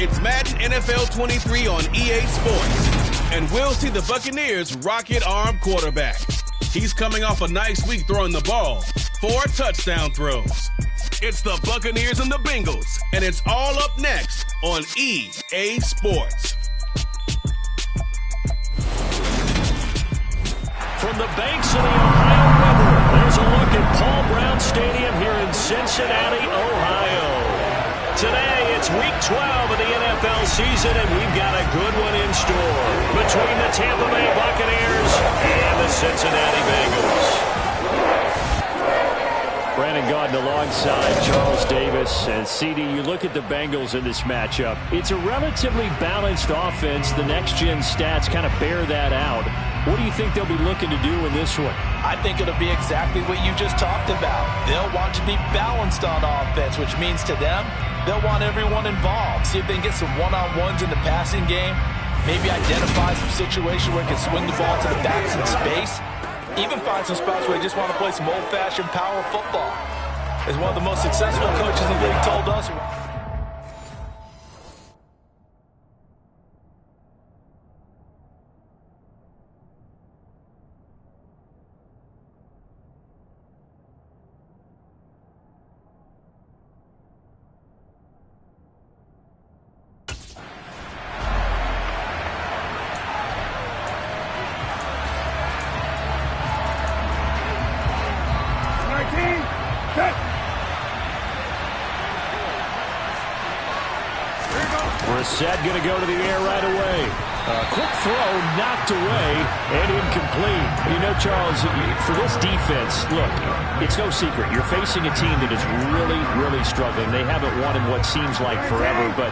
It's Madden NFL 23 on EA Sports. And we'll see the Buccaneers' rocket-armed quarterback. He's coming off a nice week throwing the ball. 4 touchdown throws. It's the Buccaneers and the Bengals, and it's all up next on EA Sports. From the banks of the Ohio River, there's a look at Paul Brown Stadium here in Cincinnati, Ohio. Today, it's Week 12 of the NFL season, and we've got a good one in store between the Tampa Bay Buccaneers and the Cincinnati Bengals. Brandon Gaudin alongside Charles Davis. And CD, you look at the Bengals in this matchup. It's a relatively balanced offense. The next-gen stats kind of bear that out. What do you think they'll be looking to do in this one? I think it'll be exactly what you just talked about. They'll want to be balanced on offense, which means to them, they'll want everyone involved. See if they can get some one-on-ones in the passing game. Maybe identify some situation where they can swing the ball to the backs in space. Even find some spots where they just want to play some old-fashioned power football. As one of the most successful coaches in the league told us, Brissett going to go to the air right away. Quick throw, knocked away, and incomplete. You know, Charles, for this defense, look, it's no secret. You're facing a team that is really, really struggling. They haven't won in what seems like forever, but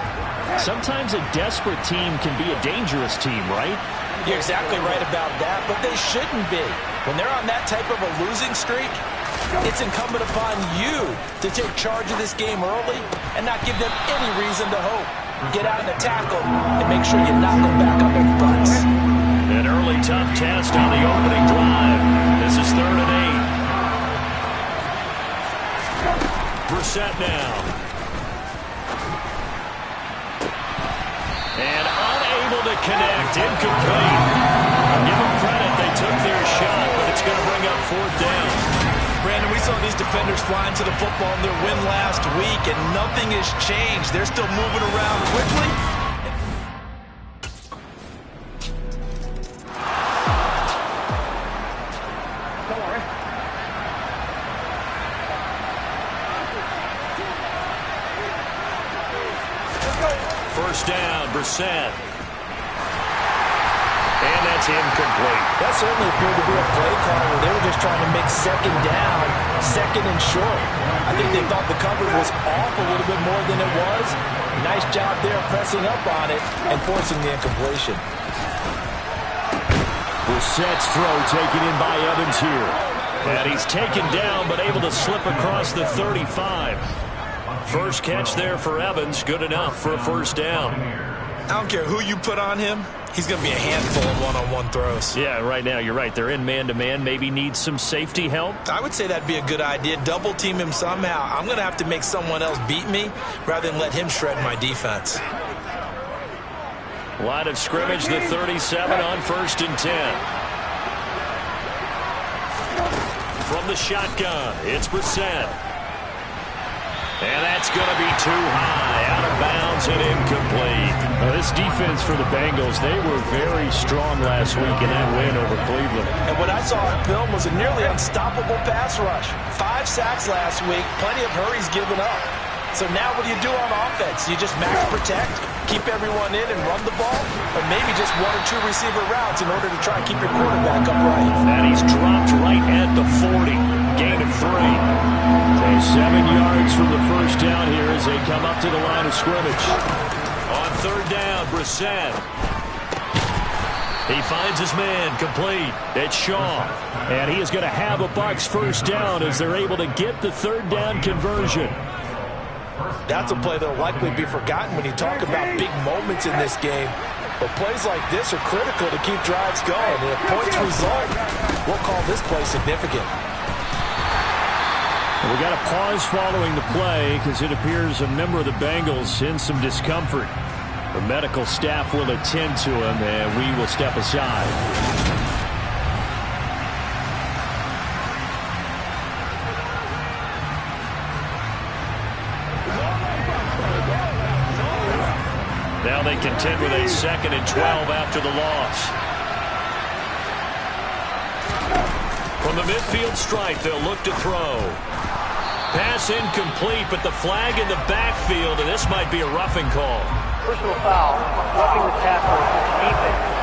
sometimes a desperate team can be a dangerous team, right? you're exactly right about that, but they shouldn't be. When they're on that type of a losing streak, it's incumbent upon you to take charge of this game early and not give them any reason to hope. Get out in the tackle and make sure you knock them back on their butts. An early tough test on the opening drive. This is 3rd and 8. Brissett now. And unable to connect. Incomplete. I'll give them credit. They took their shot, but it's going to bring up 4th down. Brandon, we saw these defenders flying to the football in their win last week, and nothing has changed. They're still moving around quickly. First down, Brissett. And that's incomplete. That certainly appeared to be a play call where they were just trying to make 2nd down, 2nd and short. I think they thought the coverage was off a little bit more than it was. Nice job there pressing up on it and forcing the incompletion. Brissett's throw taken in by Evans here. And he's taken down but able to slip across the 35. First catch there for Evans. Good enough for a 1st down. I don't care who you put on him. He's going to be a handful of one-on-one throws. Yeah, right now, you're right. They're in man-to-man. Maybe needs some safety help. I would say that'd be a good idea. Double team him somehow. I'm going to have to make someone else beat me rather than let him shred my defense. Line of scrimmage, the 37 on 1st and 10. From the shotgun, it's Brissett. And that's going to be too high, out of bounds and incomplete. This defense for the Bengals, they were very strong last week in that win over Cleveland. And what I saw on film was a nearly unstoppable pass rush. 5 sacks last week, plenty of hurries given up. So now what do you do on offense? You just max protect, keep everyone in and run the ball, or maybe just 1 or 2 receiver routes in order to try and keep your quarterback upright. And he's dropped right at the 40. Gain of 3. So 7 yards from the first down here as they come up to the line of scrimmage. On 3rd down, Brissett. He finds his man, complete. It's Shaw. And he is going to have a Bucs 1st down as they're able to get the 3rd down conversion. That's a play that'll likely be forgotten when you talk about big moments in this game. But plays like this are critical to keep drives going. And if points result, we'll call this play significant. We got a pause following the play because it appears a member of the Bengals in some discomfort. The medical staff will attend to him, and we will step aside. Now they contend with a 2nd and 12 after the loss. From the midfield stripe, they'll look to throw. Pass incomplete, but the flag in the backfield, and this might be a roughing call. Personal foul, roughing the tackle, defense.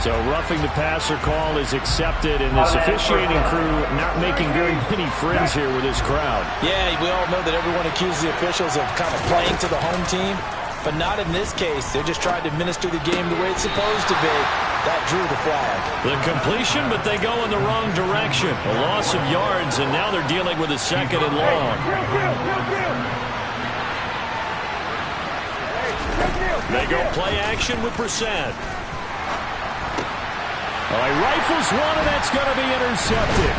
So roughing the passer call is accepted, and this officiating crew not making very many friends here with this crowd. Yeah, we all know that everyone accuses the officials of kind of playing to the home team, but not in this case. They're just trying to administer the game the way it's supposed to be. That drew the flag. The completion, but they go in the wrong direction. A loss of yards, and now they're dealing with a 2nd and long. They go play action with Brissett. Rifles one, and that's going to be intercepted.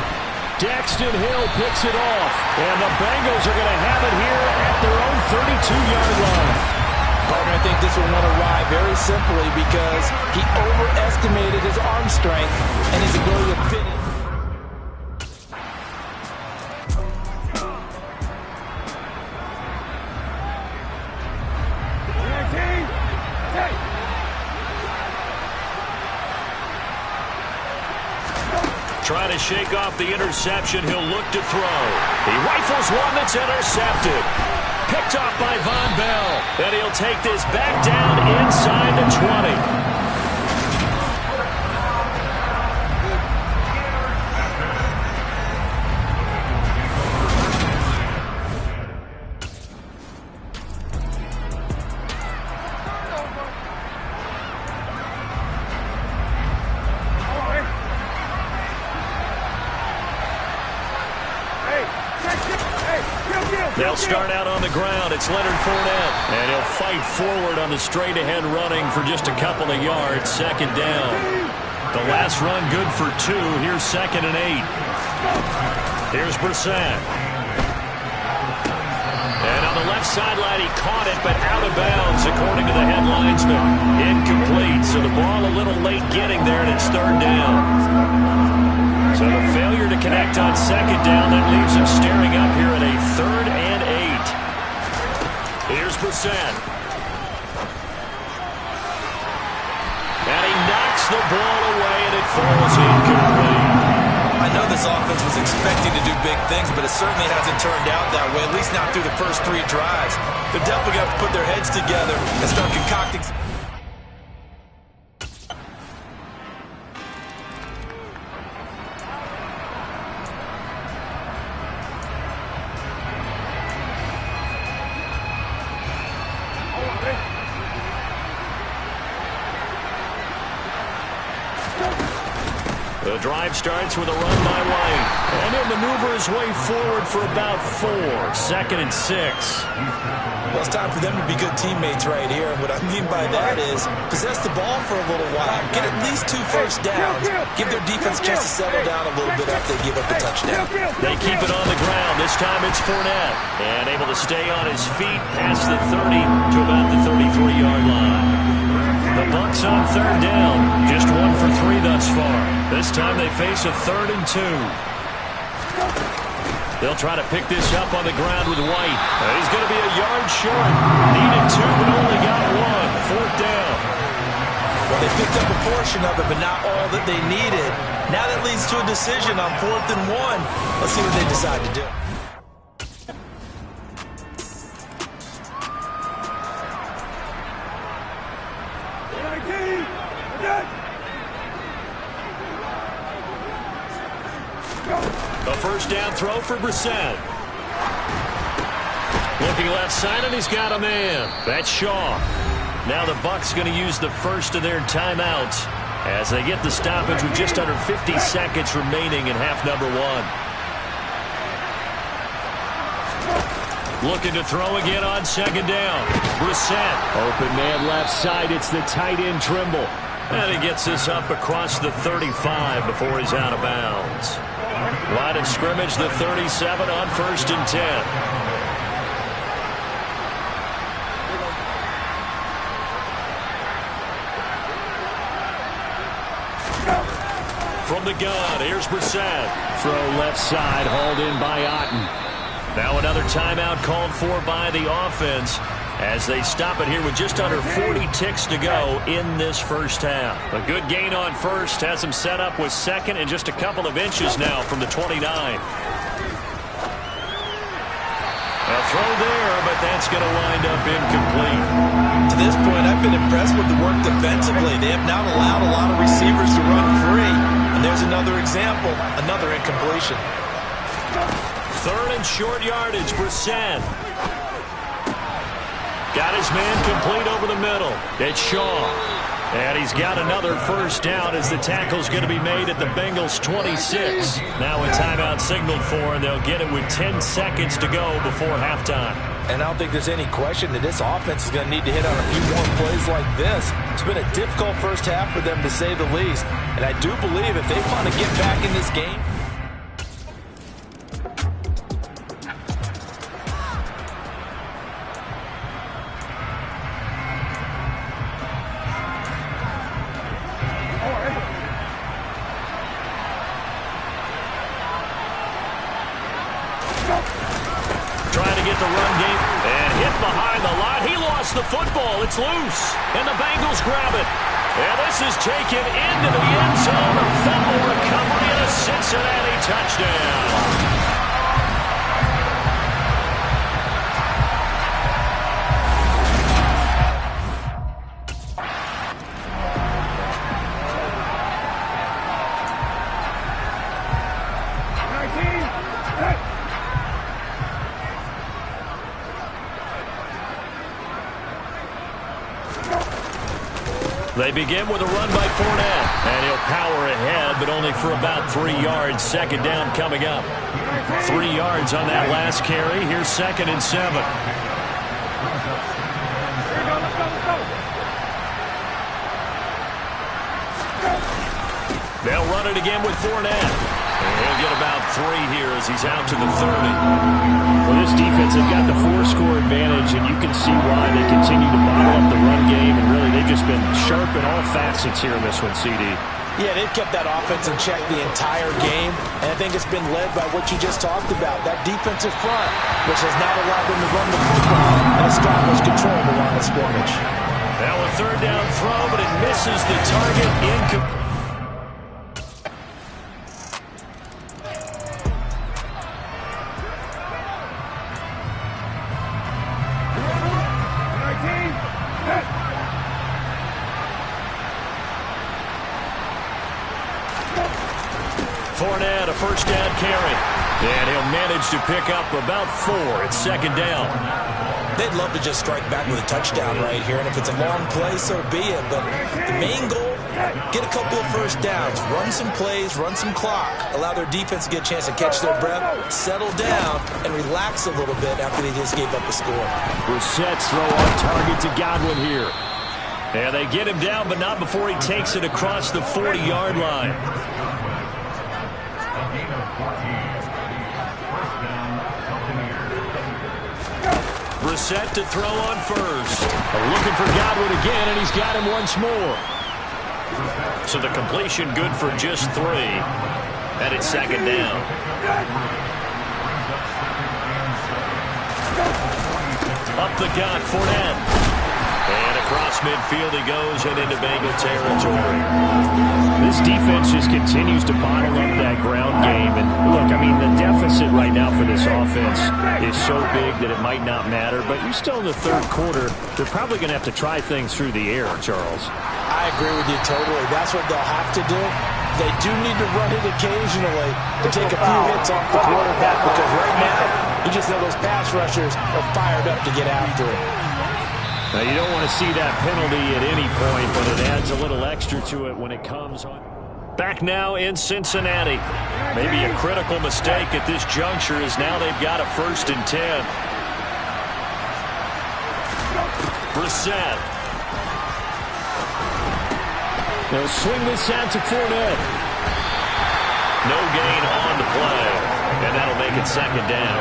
Daxton Hill picks it off, and the Bengals are going to have it here at their own 32-yard line. Partner, I think this will want to ride very simply because he overestimated his arm strength and his ability to fit it. Trying to shake off the interception, he'll look to throw. He rifles one that's intercepted. Picked off by Von Bell. And he'll take this back down inside the 20. They'll start out on the ground. It's Leonard Fournette. And he'll fight forward on the straight-ahead running for just a couple of yards. 2nd down. The last run good for 2. Here's 2nd and 8. Here's Brissett. And on the left sideline, he caught it, but out of bounds, according to the head linesman. Incomplete. So the ball a little late getting there, and it's 3rd down. So the failure to connect on 2nd down, that leaves him staring up here at a 3rd and 8. Here's Brissett. And he knocks the ball away, and it falls incomplete. I know this offense was expecting to do big things, but it certainly hasn't turned out that way, at least not through the first 3 drives. They're definitely going to have to put their heads together and start concocting. The drive starts with a run by White. And he'll maneuver his way forward for about 4. 2nd and 6. Well, it's time for them to be good teammates right here. And what I mean by that is possess the ball for a little while. Get at least 2 first downs. Give their defense a chance to settle down a little bit after they give up a touchdown. They keep it on the ground. This time it's Fournette. And able to stay on his feet past the 30 to about the 33-yard line. The Bucs on 3rd down. Just 1 for 3 thus far. This time they face a 3rd and 2. They'll try to pick this up on the ground with White. He's going to be a yard short. Needed 2, but only got 1. 4th down. Well, they picked up a portion of it, but not all that they needed. Now that leads to a decision on 4th and 1. Let's see what they decide to do. A 1st down throw for Brissett. Looking left side, and he's got a man. That's Shaw. Now the Bucs going to use the first of their timeouts as they get the stoppage with just under 50 seconds remaining in half number 1. Looking to throw again on 2nd down. Brissett. Open man left side. It's the tight end Trimble. And he gets this up across the 35 before he's out of bounds. Line of scrimmage, the 37 on 1st and 10. from the gun. Here's Brissett. Throw left side, hauled in by Otten. Now another timeout called for by the offense as they stop it here with just under 40 ticks to go in this first half. A good gain on first has them set up with second and just a couple of inches now from the 29. A throw there, but that's going to wind up incomplete. To this point, I've been impressed with the work defensively. They have not allowed a lot of receivers to run free. And there's another example, another incompletion. Third and short yardage, Brissett. Got his man complete over the middle. It's Shaw. And he's got another first down as the tackle's going to be made at the Bengals' 26. Now a timeout signaled for, and they'll get it with 10 seconds to go before halftime. And I don't think there's any question that this offense is going to need to hit on a few more plays like this. It's been a difficult first half for them, to say the least. And I do believe if they want to get back in this game, the football. It's loose, and the Bengals grab it. And this is taken into the end zone. A fumble recovery and a Cincinnati touchdown. They begin with a run by Fournette, and he'll power ahead, but only for about 3 yards. Second down coming up. 3 yards on that last carry. Here's 2nd and 7. They'll run it again with Fournette. And he'll get about 3 here as he's out to the 30. Well, this defense, they've got the 4-score advantage, and you can see why they continue to bottle up the run game, and really they've just been sharp in all facets here in this one, CD. Yeah, they've kept that offense in check the entire game, and I think it's been led by what you just talked about, that defensive front, which has not allowed them to run the football and establish control of the line of scrimmage. Now a third down throw, but it misses the target. Incomplete. Fournette, a first down carry. And he'll manage to pick up about 4. It's 2nd down. They'd love to just strike back with a touchdown right here, and if it's a long play, so be it. But the main goal, get a couple of first downs, run some plays, run some clock, allow their defense to get a chance to catch their breath, settle down, and relax a little bit after they just gave up a score. Brissett's throw on target to Godwin here. And they get him down, but not before he takes it across the 40-yard line. Brissett to throw on first. Looking for Godwin again, and he's got him once more. So the completion good for just 3. And it's 2nd down. Up the gut, Fournette. And across midfield he goes and into Bengal territory. This defense just continues to bottle up that ground game. And look, I mean, the deficit right now for this offense is so big that it might not matter. But you're still in the 3rd quarter. They're probably going to have to try things through the air, Charles. I agree with you totally. That's what they'll have to do. They do need to run it occasionally to take a few hits off the quarterback, because right now, you just know those pass rushers are fired up to get after it. Now, you don't want to see that penalty at any point, but it adds a little extra to it when it comes on. Back now in Cincinnati. Maybe a critical mistake at this juncture, as now they've got a 1st and 10. Brissett. They'll swing this out to Fournette. No gain on the play, and that'll make it 2nd down.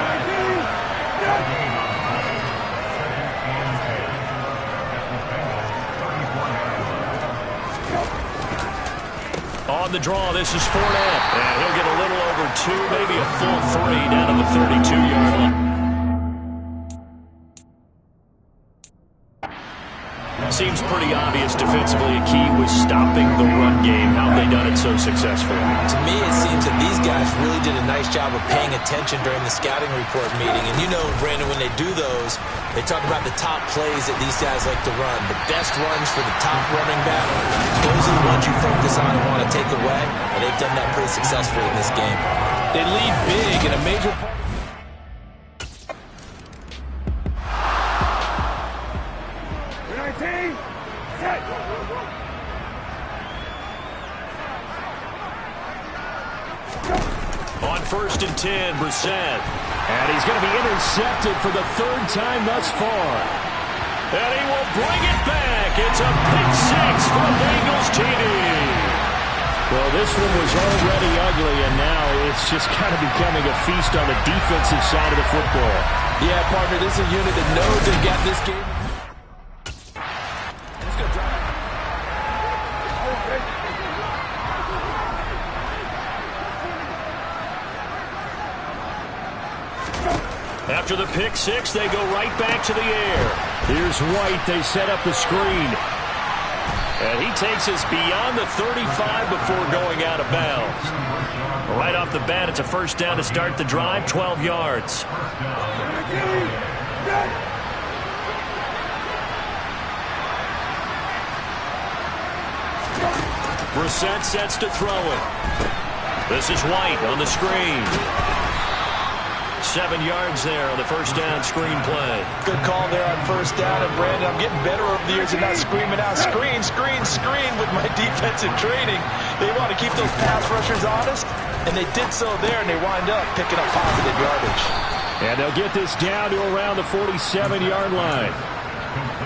On On the draw, this is Fournette. And he'll get a little over 2, maybe a full 3 down to the 32-yard line. Seems pretty obvious defensively. A key was stopping the run game. How have they done it so successfully? To me, it seems that these guys really did a nice job of paying attention during the scouting report meeting. And you know, Brandon, when they do those, they talk about the top plays that these guys like to run. The best runs for the top running back. Those are the ones you focus on and want to take away. And they've done that pretty successfully in this game. They lead big in a major part. On 1st and 10, Brissett. And he's going to be intercepted for the 3rd time thus far. And he will bring it back. It's a pick 6 for Bengals TD. Well, this one was already ugly, and now it's just kind of becoming a feast on the defensive side of the football. Yeah, partner, this is a unit that knows they've got this game. After the pick 6, they go right back to the air. Here's White. They set up the screen. And he takes us beyond the 35 before going out of bounds. Right off the bat, it's a 1st down to start the drive, 12 yards. Brissett sets to throw it. This is White on the screen. 7 yards there on the 1st down screen play. Good call there on 1st down. And Brandon, I'm getting better over the years and not screaming out, screen, screen, screen with my defensive training. They want to keep those pass rushers honest, and they did so there, and they wind up picking up positive yardage. And they'll get this down to around the 47-yard line.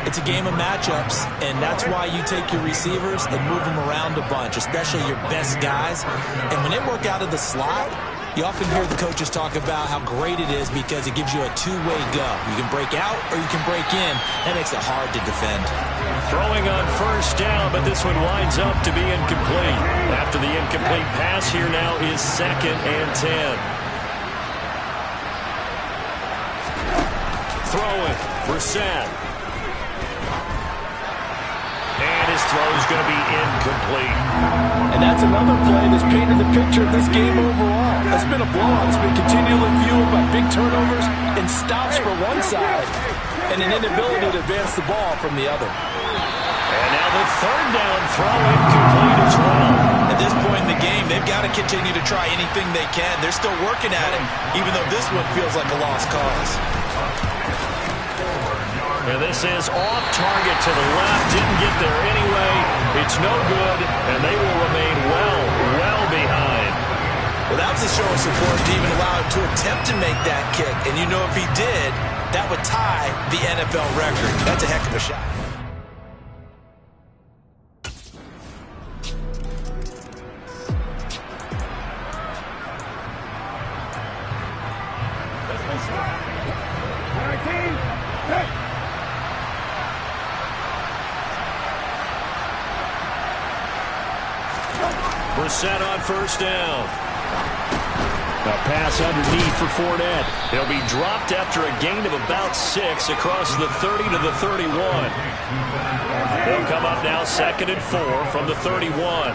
It's a game of matchups, and that's why you take your receivers and move them around a bunch, especially your best guys. And when they work out of the slot, you often hear the coaches talk about how great it is because it gives you a two-way go. You can break out or you can break in. That makes it hard to defend. Throwing on 1st down, but this one winds up to be incomplete. After the incomplete pass, here now is 2nd and 10. Throwing, Brissett. And his throw is going to be incomplete. And that's another play that's painted the picture of this game overall. It's been a blowout. It's been continually fueled by big turnovers and stops for one side and an inability to advance the ball from the other. And now the 3rd down throw incomplete as well. At this point in the game, they've got to continue to try anything they can. They're still working at it, even though this one feels like a lost cause. And this is off target to the left. Didn't get there anyway. It's no good, and they will remain well behind. Well, that was a show of support to even allow him to attempt to make that kick. And you know if he did, that would tie the NFL record. That's a heck of a shot. Brissett on 1st down. A pass underneath for Fournette. He'll be dropped after a gain of about 6 across the 30 to the 31. He'll come up now 2nd and 4 from the 31.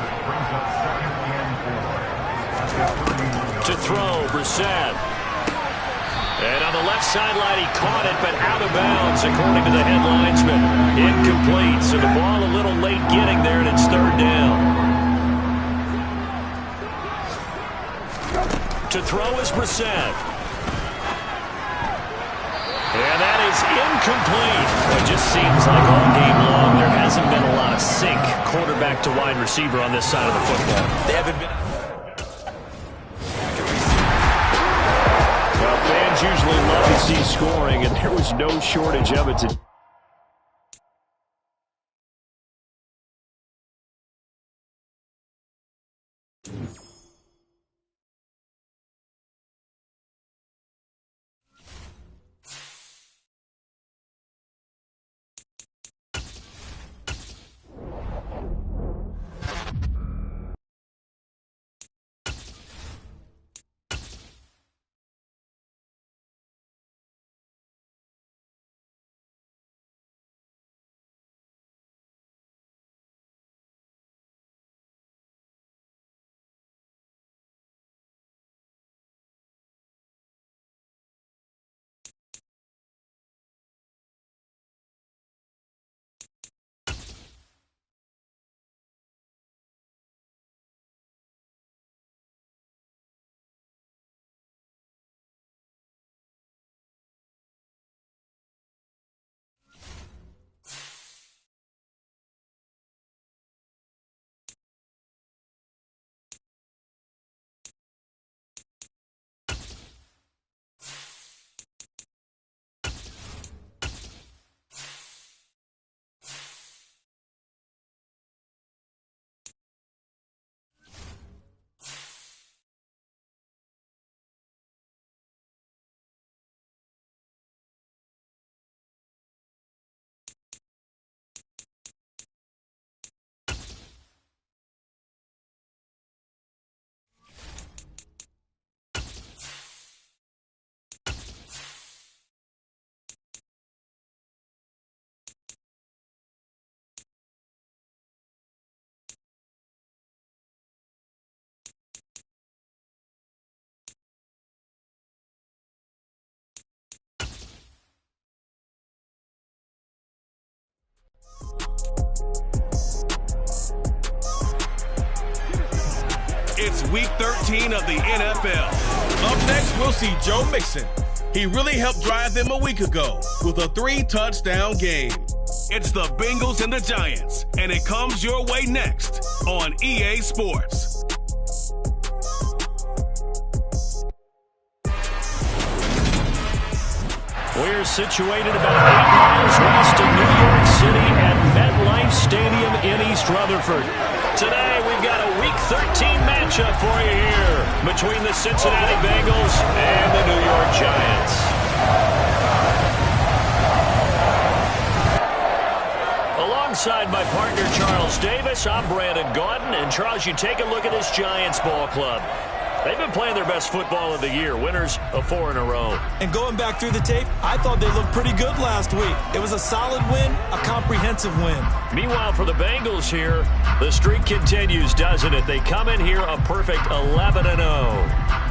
To throw, Brissett. And on the left sideline, he caught it, but out of bounds, according to the head linesman. Incomplete, so the ball a little late getting there, and it's 3rd down. To throw is Brissett. And that is incomplete. It just seems like all game long there hasn't been a lot of sync quarterback to wide receiver on this side of the football. They haven't been... Well, fans usually love to see scoring, and there was no shortage of it today. It's Week 13 of the NFL. Up next, we'll see Joe Mixon. He really helped drive them a week ago with a 3-touchdown game. It's the Bengals and the Giants, and it comes your way next on EA Sports. We're situated about 8 miles west of New York City at MetLife Stadium in East Rutherford. Today, we've got a Week 13 matchup for you here between the Cincinnati Bengals and the New York Giants. Alongside my partner, Charles Davis, I'm Brandon Gaudin. And, Charles, you take a look at this Giants ball club. They've been playing their best football of the year, winners of 4 in a row. And going back through the tape, I thought they looked pretty good last week. It was a solid win, a comprehensive win. Meanwhile, for the Bengals here, the streak continues, doesn't it? They come in here a perfect 11-0.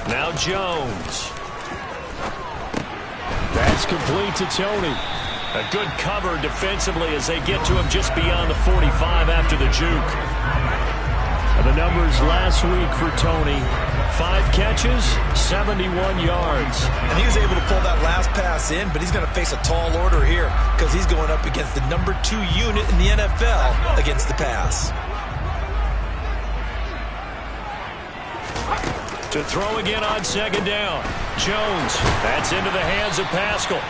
Now Jones. That's complete to Tony. A good cover defensively as they get to him just beyond the 45 after the juke. And the numbers last week for Tony. 5 catches, 71 yards. And he was able to pull that last pass in, but he's going to face a tall order here because he's going up against the number 2 unit in the NFL against the pass. To throw again on second down. Jones. That's into the hands of Pascal.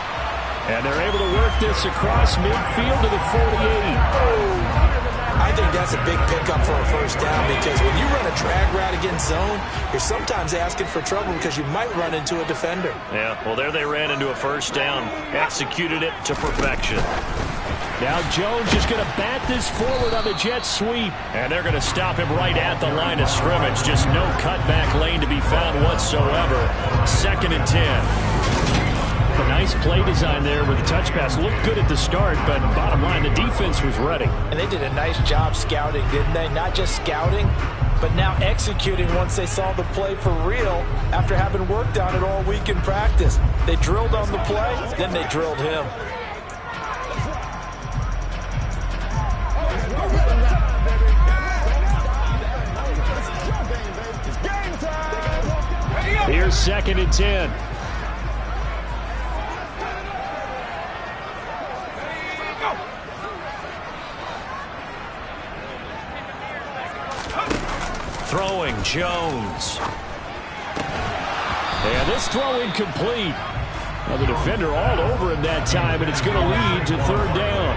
And they're able to work this across midfield to the 48. I think that's a big pickup for a first down because when you run a drag route against zone, you're sometimes asking for trouble because you might run into a defender. Yeah, well, there they ran into a first down. Executed it to perfection. Now Jones is going to bat this forward on the jet sweep. And they're going to stop him right at the line of scrimmage. Just no cutback lane to be found whatsoever. 2nd and 10. A nice play design there with the touch pass. Looked good at the start, but bottom line, the defense was ready. And they did a nice job scouting, didn't they? Not just scouting, but now executing once they saw the play for real after having worked on it all week in practice. They drilled on the play, then they drilled him. Here's 2nd and 10. Throwing Jones. And this throw incomplete. Now the defender all over him that time, and it's going to lead to 3rd down.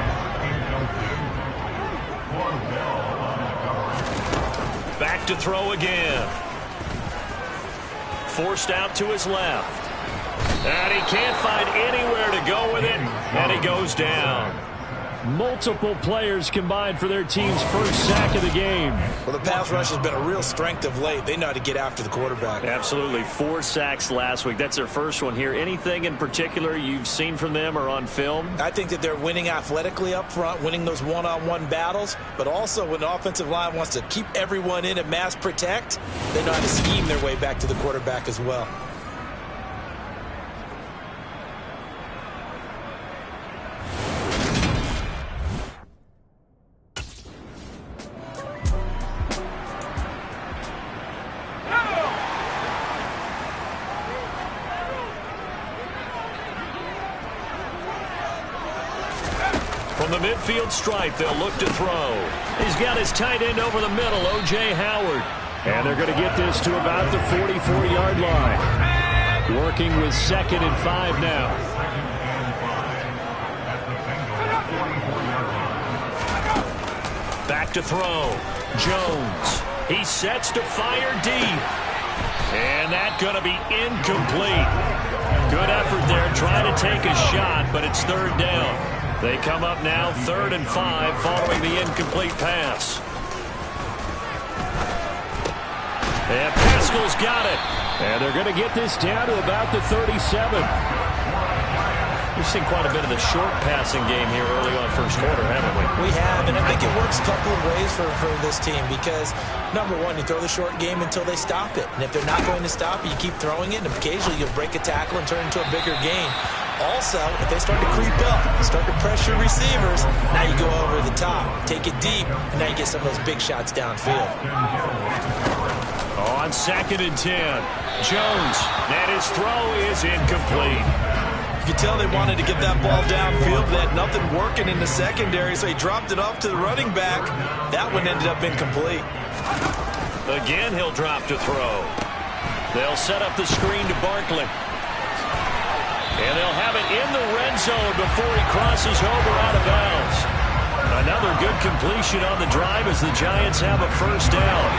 Back to throw again. Forced out to his left. And he can't find anywhere to go with it, and he goes down. Multiple players combined for their team's first sack of the game. Well, the pass rush has been a real strength of late. They know how to get after the quarterback. Absolutely. 4 sacks last week. That's their first one here. Anything in particular you've seen from them or on film? I think that they're winning athletically up front, winning those one-on-one battles, but also when the offensive line wants to keep everyone in and mass protect, they know how to scheme their way back to the quarterback as well. From the midfield stripe, they'll look to throw. He's got his tight end over the middle, O.J. Howard. And they're going to get this to about the 44-yard line. Working with 2nd and 5 now. Back to throw. Jones. He sets to fire deep. And that's going to be incomplete. Good effort there trying to take a shot, but it's 3rd down. They come up now 3rd and 5 following the incomplete pass. And Pascal's got it. And they're going to get this down to about the 37. We've seen quite a bit of the short passing game here early on first quarter, haven't we? We have, and I think it works a couple of ways for this team because, number one, you throw the short game until they stop it. And if they're not going to stop it, you keep throwing it, and occasionally you'll break a tackle and turn it into a bigger gain. Also, if they start to creep up, start to pressure receivers, now you go over the top, take it deep, and now you get some of those big shots downfield. On 2nd and 10, Jones, and his throw is incomplete. You could tell they wanted to get that ball downfield. They had nothing working in the secondary, so he dropped it off to the running back. That one ended up incomplete. Again, he'll drop to throw. They'll set up the screen to Barkley. And they'll have it in the red zone before he crosses over out of bounds. Another good completion on the drive as the Giants have a first down.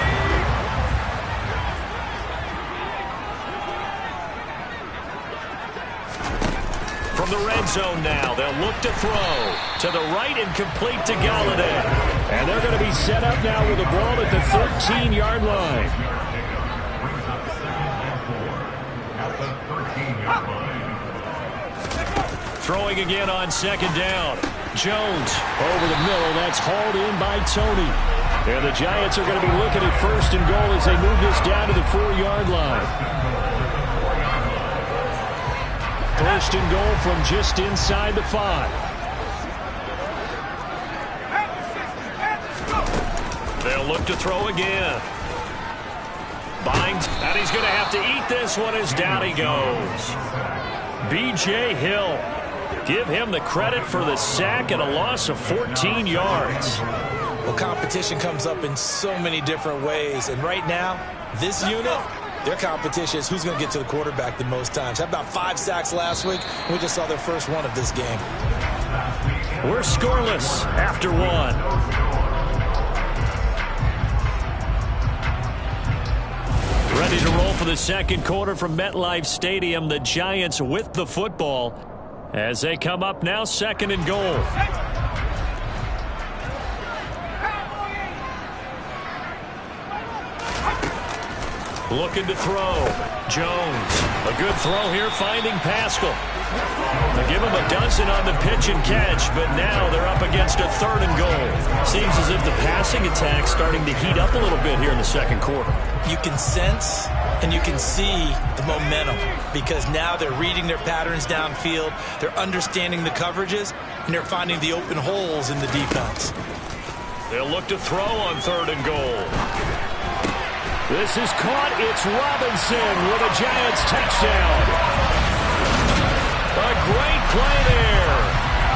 From the red zone now, they'll look to throw to the right and complete to Galladay. And they're going to be set up now with the ball at the 13-yard line. Throwing again on 2nd down. Jones over the middle. That's hauled in by Tony. And the Giants are going to be looking at 1st and goal as they move this down to the 4-yard line. 1st and goal from just inside the 5. They'll look to throw again. Binds, and he's going to have to eat this one as down he goes. B.J. Hill. Give him the credit for the sack and a loss of 14 yards. Well, competition comes up in so many different ways, and right now, this unit, their competition is who's going to get to the quarterback the most times. How about 5 sacks last week? We just saw their first one of this game. We're scoreless after 1. Ready to roll for the second quarter from MetLife Stadium. The Giants with the football as they come up now 2nd and goal. Looking to throw. Jones. A good throw here, finding Pascal. They give him a dozen on the pitch and catch, but now they're up against a 3rd and goal. Seems as if the passing attack's starting to heat up a little bit here in the second quarter. You can sense and you can see the momentum because now they're reading their patterns downfield, they're understanding the coverages, and they're finding the open holes in the defense. They'll look to throw on 3rd and goal. This is caught. It's Robinson with a Giants touchdown. A great play there.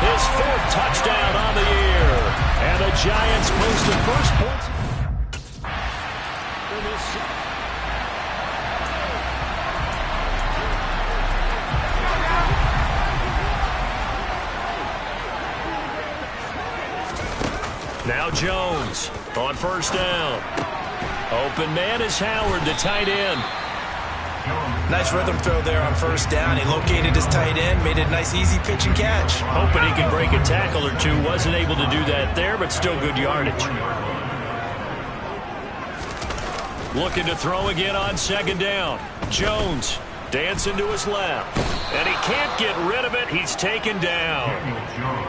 His 4th touchdown on the year. And the Giants post the first points. Now Jones on 1st down. Open man is Howard, the tight end. Nice rhythm throw there on 1st down. He located his tight end, made it a nice easy pitch and catch. Hoping he could break a tackle or two. Wasn't able to do that there, but still good yardage. Looking to throw again on 2nd down. Jones dancing to his left. And he can't get rid of it. He's taken down.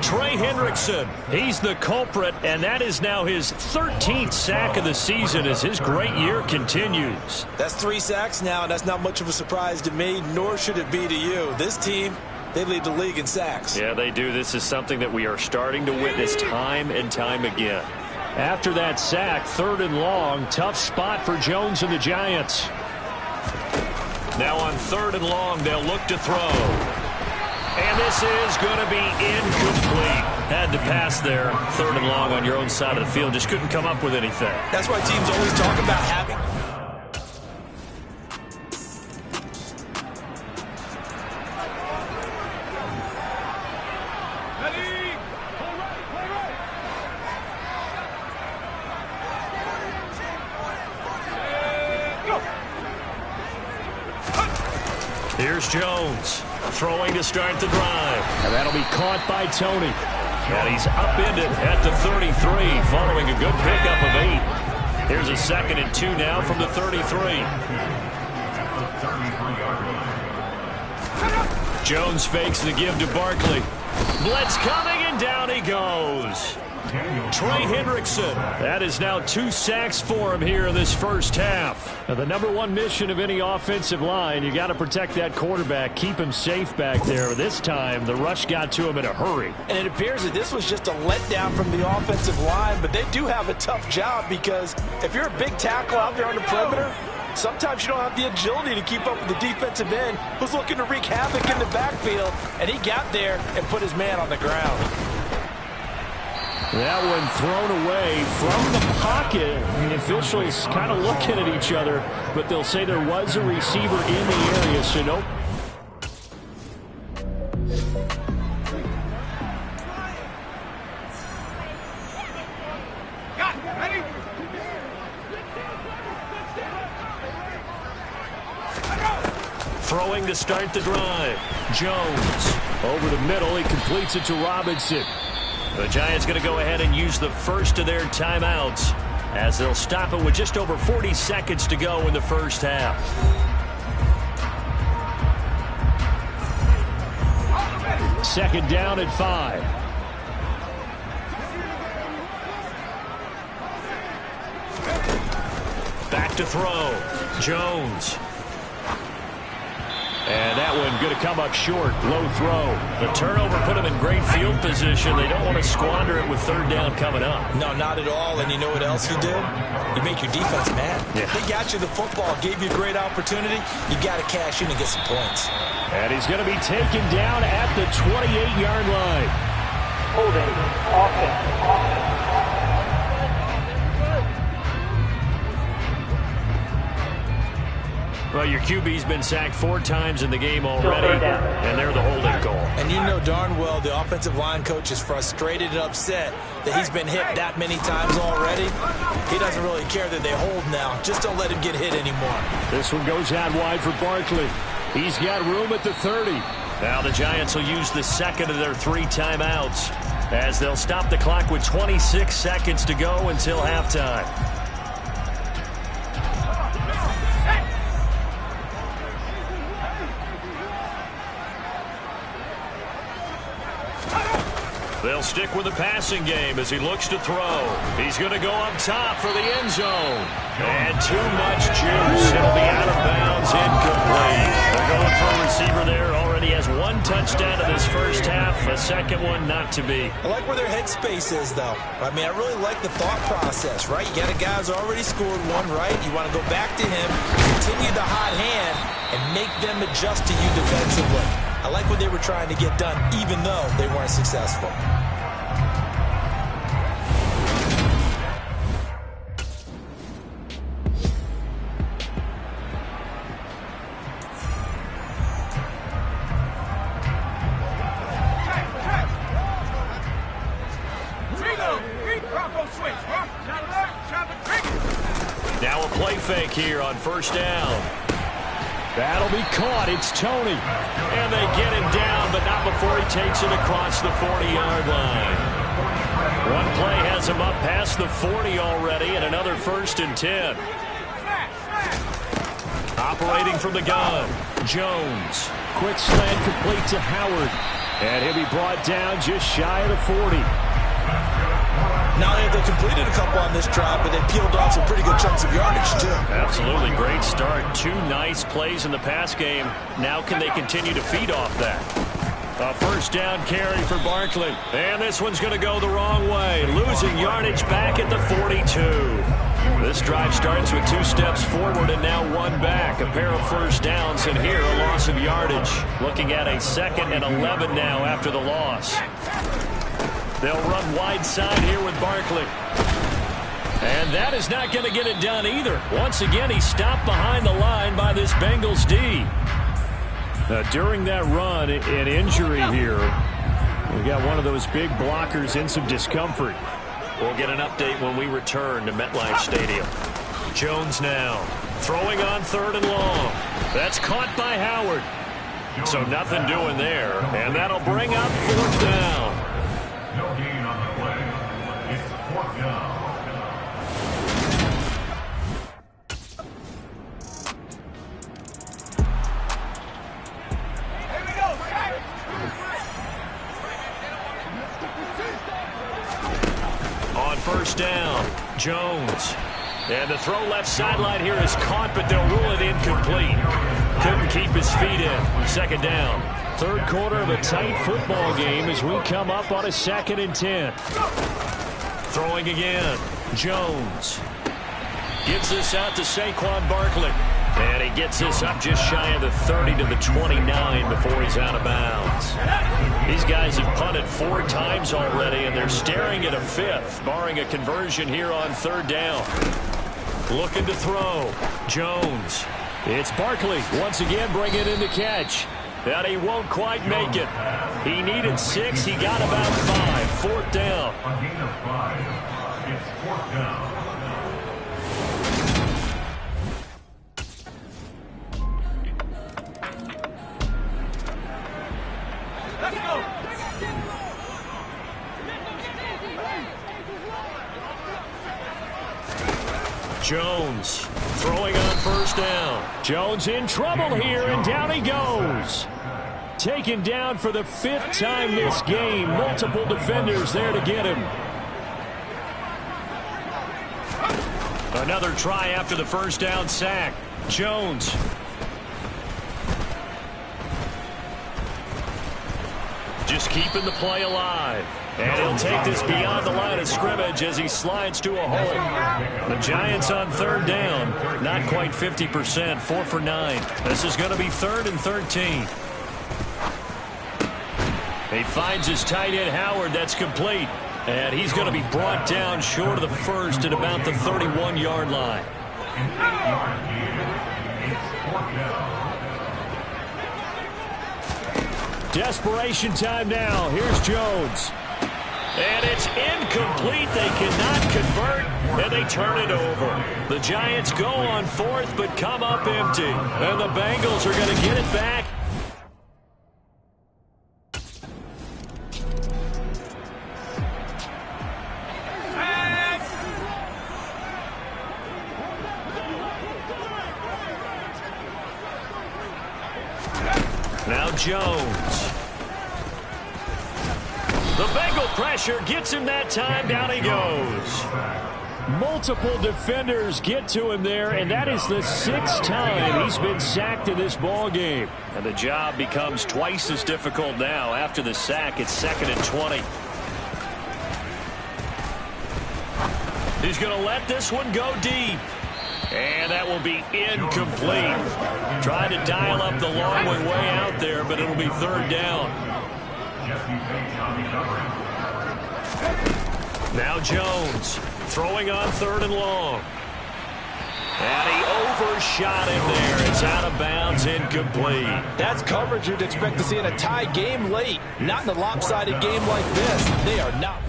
Trey Hendrickson, he's the culprit, and that is now his 13th sack of the season as his great year continues. That's 3 sacks now, and that's not much of a surprise to me, nor should it be to you. This team, they lead the league in sacks. Yeah, they do. This is something that we are starting to witness time and time again. After that sack, 3rd and long, tough spot for Jones and the Giants. Now on 3rd and long, they'll look to throw. And this is going to be incomplete. Had to pass there. 3rd and long on your own side of the field. Just couldn't come up with anything. That's why teams always talk about having. Here's Jones throwing to start the drive. And that'll be caught by Tony. And he's upended at the 33 following a good pickup of 8. Here's a 2nd and 2 now from the 33. Jones fakes the give to Barkley. Blitz coming, and down he goes. Trey Hendrickson. That is now 2 sacks for him here in this first half. Now, the #1 mission of any offensive line, you got to protect that quarterback, keep him safe back there. This time, the rush got to him in a hurry. And it appears that this was just a letdown from the offensive line, but they do have a tough job because if you're a big tackle out there on the perimeter, sometimes you don't have the agility to keep up with the defensive end who's looking to wreak havoc in the backfield, and he got there and put his man on the ground. That one thrown away from the pocket. The officials kind of looking at each other, but they'll say there was a receiver in the area, so nope. Throwing to start the drive. Jones over the middle. He completes it to Robinson. The Giants going to go ahead and use the first of their timeouts as they'll stop it with just over 40 seconds to go in the first half. Second down at 5. Back to throw. Jones. And that one going to come up short. Low throw. The turnover put them in great field position. They don't want to squander it with 3rd down coming up. No, not at all. And you know what else you do? You make your defense mad. Yeah. They got you the football, gave you a great opportunity. You got to cash in and get some points. And he's going to be taken down at the 28-yard line. Holding. Offense. Well, your QB's been sacked 4 times in the game already, and they're the holding call. And you know darn well the offensive line coach is frustrated and upset that he's been hit that many times already. He doesn't really care that they hold now. Just don't let him get hit anymore. This one goes out wide for Barkley. He's got room at the 30. Now the Giants will use the 2nd of their 3 timeouts as they'll stop the clock with 26 seconds to go until halftime. They'll stick with the passing game as he looks to throw. He's going to go up top for the end zone. And too much juice. It'll be out of bounds, incomplete. They're going for a receiver there. Already has 1 touchdown in this first half. A 2nd one not to be. I like where their headspace is, though. I mean, I really like the thought process, right? You got a guy who's already scored 1, right? You want to go back to him, continue the hot hand, and make them adjust to you defensively. I like what they were trying to get done, even though they weren't successful. Now a play fake here on 1st down. That'll be caught. It's Tony. And they get him down, but not before he takes it across the 40-yard line. One play has him up past the 40 already, and another 1st and 10. Operating from the gun, Jones. Quick slant complete to Howard. And he'll be brought down just shy of the 40. Now they completed a couple on this drive, but they peeled off some pretty good chunks of yardage, too. Absolutely great start. 2 nice plays in the pass game. Now can they continue to feed off that? A 1st down carry for Barkley. And this one's going to go the wrong way. Losing yardage back at the 42. This drive starts with 2 steps forward and now 1 back. A pair of 1st downs, and here a loss of yardage. Looking at a 2nd and 11 now after the loss. They'll run wide side here with Barkley. And that is not going to get it done either. Once again, he's stopped behind the line by this Bengals D. Now, during that run, an injury here. We got one of those big blockers in some discomfort. We'll get an update when we return to MetLife Stadium. Jones now throwing on 3rd and long. That's caught by Howard. So nothing doing there. And that'll bring up 4th down. No gain on the play. It's fourth down. On first down, Jones. And the throw left sideline here is caught, but they'll rule it incomplete. Couldn't keep his feet in. Second down. Third quarter of a tight football game as we come up on a 2nd and 10. Throwing again. Jones. Gets this out to Saquon Barkley. And he gets this up just shy of the 30 to the 29 before he's out of bounds. These guys have punted 4 times already, and they're staring at a 5th, barring a conversion here on 3rd down. Looking to throw. Jones. It's Barkley once again bringing in the catch. And he won't quite make it. He needed 6. He got about 5. 4th down. A gain of 5. It's 4th down. Jones throwing on first down. Jones in trouble here, and down he goes. Taken down for the 5th time this game. Multiple defenders there to get him. Another try after the first down sack. Jones. Just keeping the play alive. And he'll take this beyond the line of scrimmage as he slides to a hole. The Giants on 3rd down. Not quite 50%. 4 for 9. This is going to be 3rd and 13. He finds his tight end Howard. That's complete. And he's going to be brought down short of the 1st at about the 31-yard line. Desperation time now. Here's Jones. And it's incomplete. They cannot convert, and they turn it over. The Giants go on 4th, but come up empty. And the Bengals are going to get it back. Now Jones. The Bengal pressure gets him that time. Down he goes. Multiple defenders get to him there, and that is the 6th time he's been sacked in this ball game. And the job becomes twice as difficult now. After the sack, it's 2nd and 20. He's going to let this one go deep. And that will be incomplete. Trying to dial up the long one way out there, but it'll be 3rd down. Now Jones throwing on 3rd and long. And he overshot him there. It's out of bounds, incomplete. That's coverage you'd expect to see in a tie game late. Not in a lopsided game like this. They are not.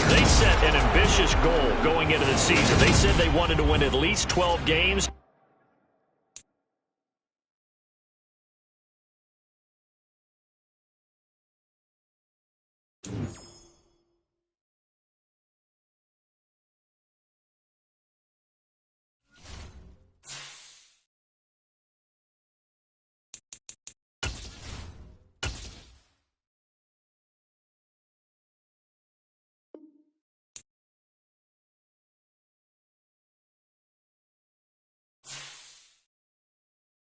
They set an ambitious goal going into the season. They said they wanted to win at least 12 games.